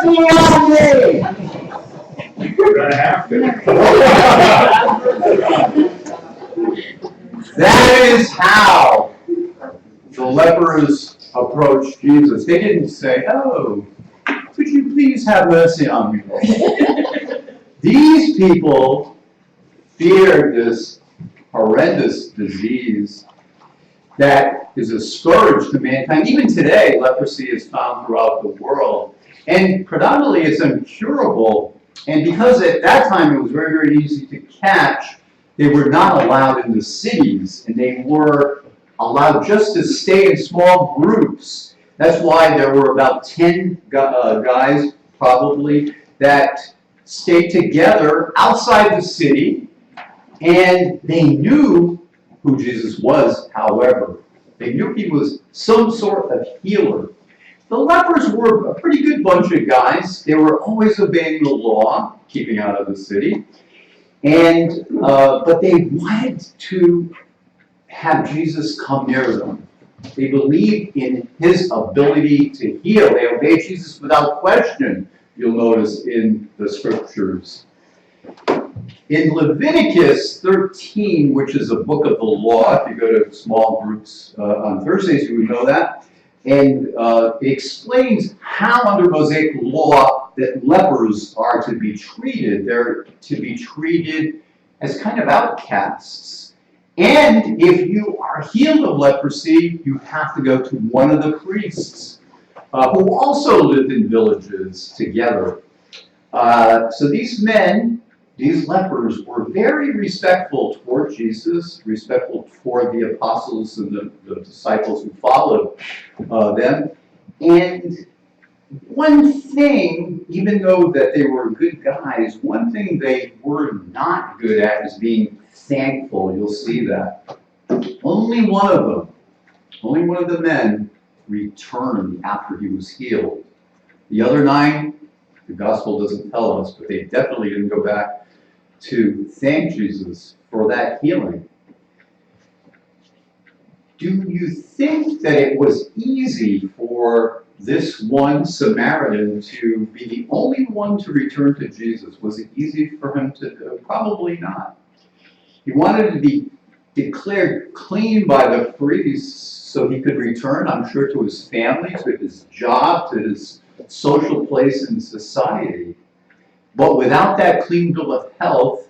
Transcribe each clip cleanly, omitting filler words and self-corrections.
mercy on me! You're gonna have to. That is how the lepers approached Jesus. They didn't say, "Oh, could you please have mercy on me?" These people feared this horrendous disease that is a scourge to mankind. Even today, leprosy is found throughout the world, and predominantly it's incurable. And because at that time it was very, very easy to catch, they were not allowed in the cities, and they were allowed just to stay in small groups. That's why there were about 10 guys, probably, that stayed together outside the city, and they knew who Jesus was, however. They knew he was some sort of healer. The lepers were a pretty good bunch of guys. They were always obeying the law, keeping out of the city. And but they wanted to have Jesus come near them. They believed in his ability to heal. They obeyed Jesus without question, you'll notice in the scriptures. In Leviticus 13, which is a book of the law, if you go to small groups on Thursdays, you would know that, and it explains how under Mosaic law that lepers are to be treated. They're to be treated as kind of outcasts. And if you are healed of leprosy, you have to go to one of the priests who also lived in villages together. So these men, these lepers, were very respectful toward Jesus, respectful toward the apostles and the disciples who followed them. And one thing, even though that they were good guys, one thing they were not good at is being thankful. You'll see that. Only one of the men returned after he was healed. The other 9, the gospel doesn't tell us, but they definitely didn't go back to thank Jesus for that healing. Do you think that it was easy for this one Samaritan to be the only one to return to Jesus? Was it easy for him to do? Probably not. He wanted to be declared clean by the priests so he could return, I'm sure, to his family, to his job, to his social place in society. But without that clean bill of health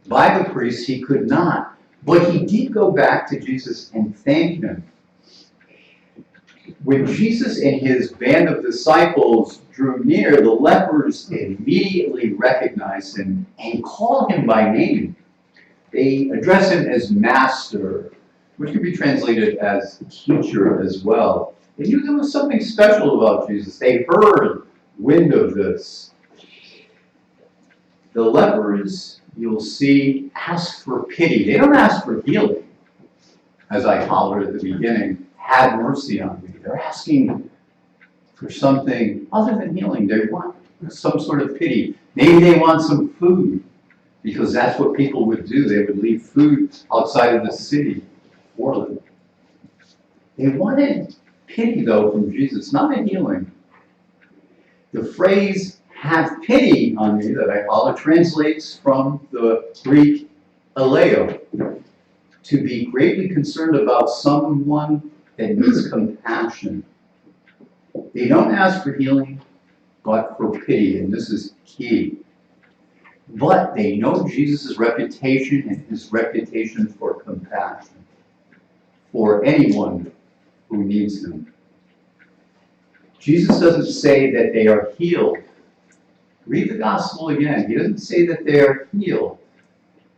by the priest, he could not. But he did go back to Jesus and thank him. When Jesus and his band of disciples drew near, the lepers immediately recognized him and called him by name. They address him as Master, which can be translated as teacher as well. They knew there was something special about Jesus. They heard wind of this. The lepers, you'll see, ask for pity. They don't ask for healing. As I hollered at the beginning, have mercy on me. They're asking for something other than healing. They want some sort of pity. Maybe they want some food, because that's what people would do. They would leave food outside of the city for them. They wanted pity, though, from Jesus, not a healing. The phrase, have pity on me, that I follow, translates from the Greek eleo, to be greatly concerned about someone that needs compassion. They don't ask for healing, but for pity, and this is key. But they know Jesus' reputation and his reputation for compassion for anyone who needs him. Jesus doesn't say that they are healed. Read the gospel again. He doesn't say that they are healed,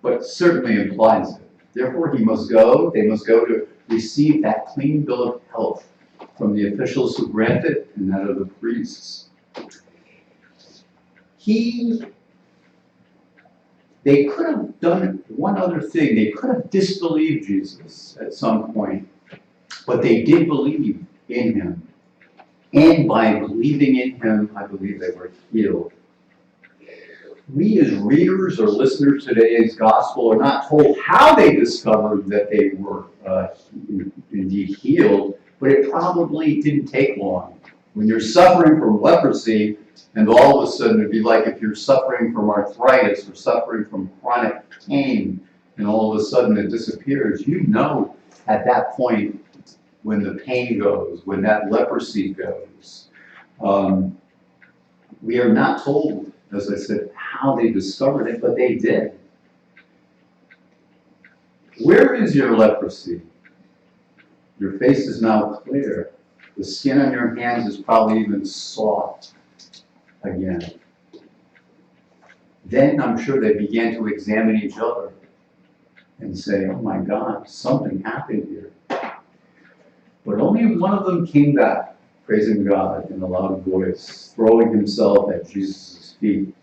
but certainly implies it. Therefore, they must go to receive that clean bill of health from the officials who grant it and that of the priests. They could have done one other thing. They could have disbelieved Jesus at some point, but they did believe in him. And by believing in him, I believe they were healed. We as readers or listeners to today's gospel are not told how they discovered that they were indeed healed, but it probably didn't take long. When you're suffering from leprosy, and all of a sudden it'd be like if you're suffering from arthritis or suffering from chronic pain, and all of a sudden it disappears, you know at that point when the pain goes, when that leprosy goes. We are not told, as I said, how they discovered it, but they did. Where is your leprosy? Your face is now clear. The skin on your hands is probably even soft again. Then I'm sure they began to examine each other and say, oh my God, something happened here. But only one of them came back, praising God in a loud voice, throwing himself at Jesus' feet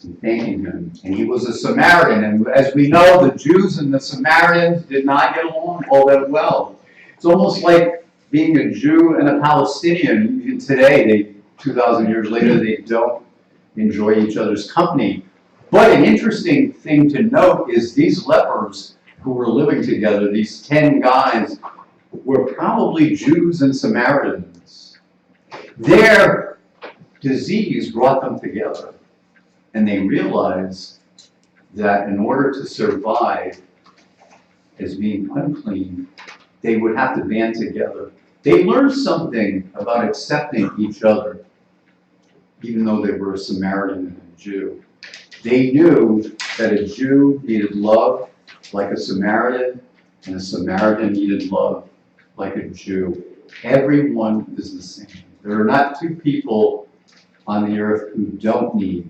and thanking him. And he was a Samaritan. And as we know, the Jews and the Samaritans did not get along all that well. It's almost like being a Jew and a Palestinian. Even today, 2,000 years later, they don't enjoy each other's company. But an interesting thing to note is these lepers who were living together, these 10 guys, were probably Jews and Samaritans. Their disease brought them together. And they realized that in order to survive as being unclean, they would have to band together. They learned something about accepting each other, even though they were a Samaritan and a Jew. They knew that a Jew needed love like a Samaritan, and a Samaritan needed love like a Jew. Everyone is the same. There are not two people on the earth who don't need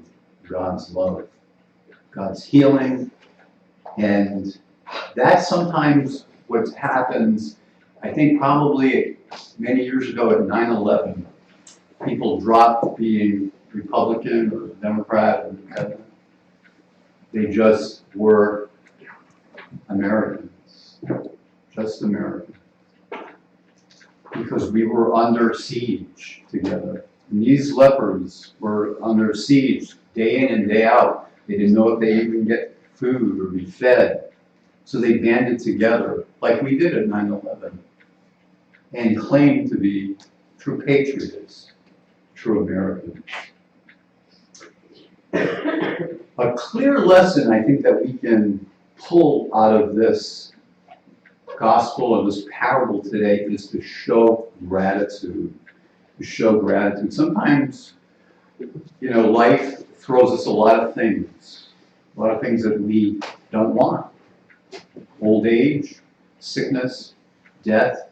God's love, God's healing, and that's sometimes what happens. I think probably many years ago at 9/11, people dropped being Republican or Democrat. They just were Americans, just Americans, because we were under siege together. And these lepers were under siege day in and day out. They didn't know if they even get food or be fed. So they banded together, like we did at 9/11, and claimed to be true patriots, true Americans. A clear lesson I think that we can pull out of this gospel, of this parable today, is to show gratitude. To show gratitude. Sometimes, life throws us a lot of things that we don't want. Old age, sickness, death.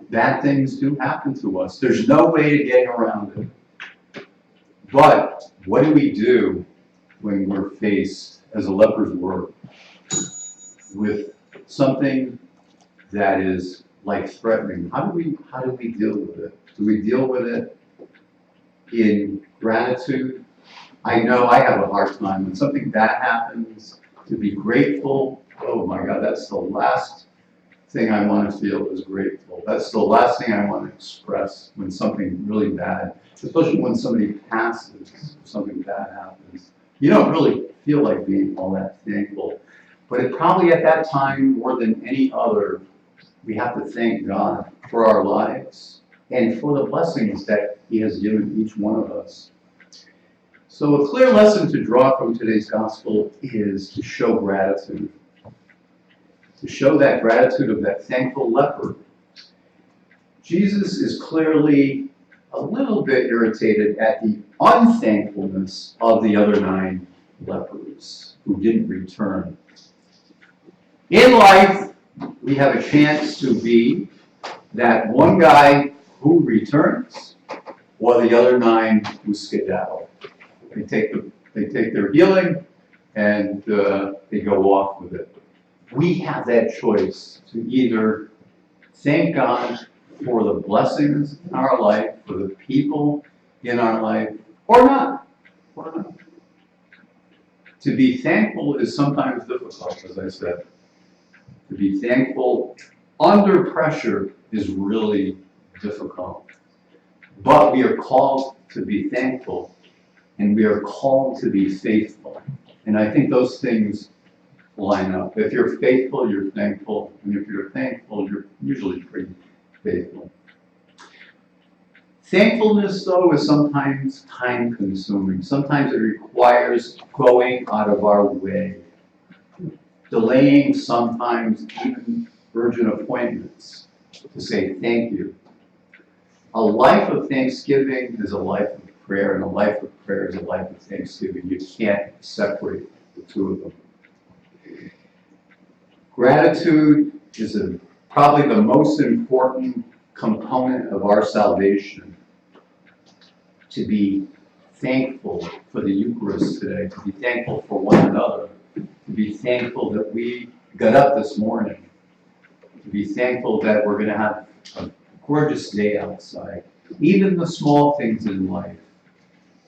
Bad things do happen to us. There's no way to get around it. But what do we do when we're faced, as the lepers were, with something that is like threatening? How do we deal with it? Do we deal with it in gratitude? I know I have a hard time when something bad happens, to be grateful. Oh my God, that's the last thing I want to feel is grateful. That's the last thing I want to express when something really bad, especially when somebody passes, something bad happens. You don't really feel like being all that thankful. But it probably at that time, more than any other, we have to thank God for our lives and for the blessings that He has given each one of us. So a clear lesson to draw from today's gospel is to show gratitude. To show that gratitude of that thankful leper. Jesus is clearly a little bit irritated at the unthankfulness of the other 9 lepers who didn't return. In life, we have a chance to be that one guy who returns, or the other 9 who skedaddle. They take their healing and they go off with it. We have that choice to either thank God for the blessings in our life, for the people in our life, or not. To be thankful is sometimes difficult, as I said. To be thankful under pressure is really difficult. But we are called to be thankful, and we are called to be faithful. And I think those things line up. If you're faithful, you're thankful. And if you're thankful, you're usually pretty faithful. Thankfulness, though, is sometimes time-consuming. Sometimes it requires going out of our way, delaying sometimes even urgent appointments to say thank you. A life of thanksgiving is a life of prayer, and a life of prayer is a life of thanksgiving. You can't separate the two of them. Gratitude is probably the most important component of our salvation. To be thankful for the Eucharist today, to be thankful for one another, to be thankful that we got up this morning, to be thankful that we're going to have a gorgeous day outside, even the small things in life.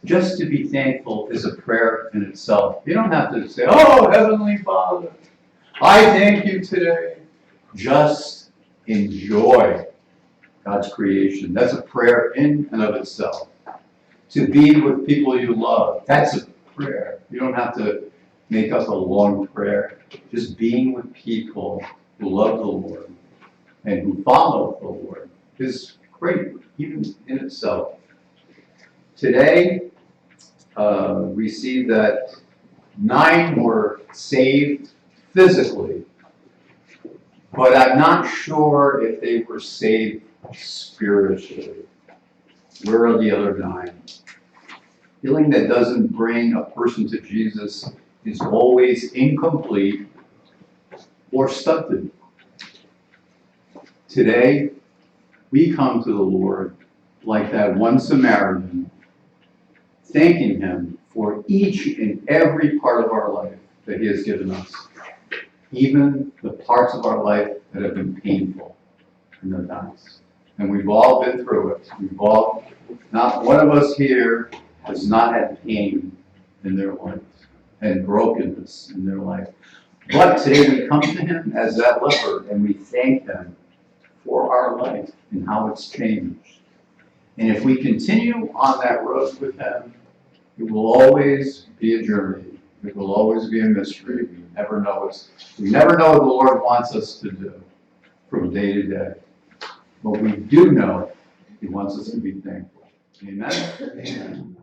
Just to be thankful is a prayer in itself. You don't have to say, "Oh, Heavenly Father, I thank you today." Just enjoy God's creation. That's a prayer in and of itself. To be with people you love, that's a prayer. You don't have to make up a long prayer. Just being with people who love the Lord and who follow the Lord is great, even in itself. Today, we see that 9 were saved physically, but I'm not sure if they were saved spiritually. Where are the other 9? Healing that doesn't bring a person to Jesus is always incomplete or stunted. Today, we come to the Lord like that one Samaritan, thanking Him for each and every part of our life that He has given us, even the parts of our life that have been painful in their times. And we've all been through it. Not one of us here has not had pain in their life and brokenness in their life. But today we come to Him as that leper and we thank Him for our life and how it's changed. And if we continue on that road with Him, it will always be a journey. It will always be a mystery. We never know what the Lord wants us to do from day to day. But we do know He wants us to be thankful. Amen? Amen.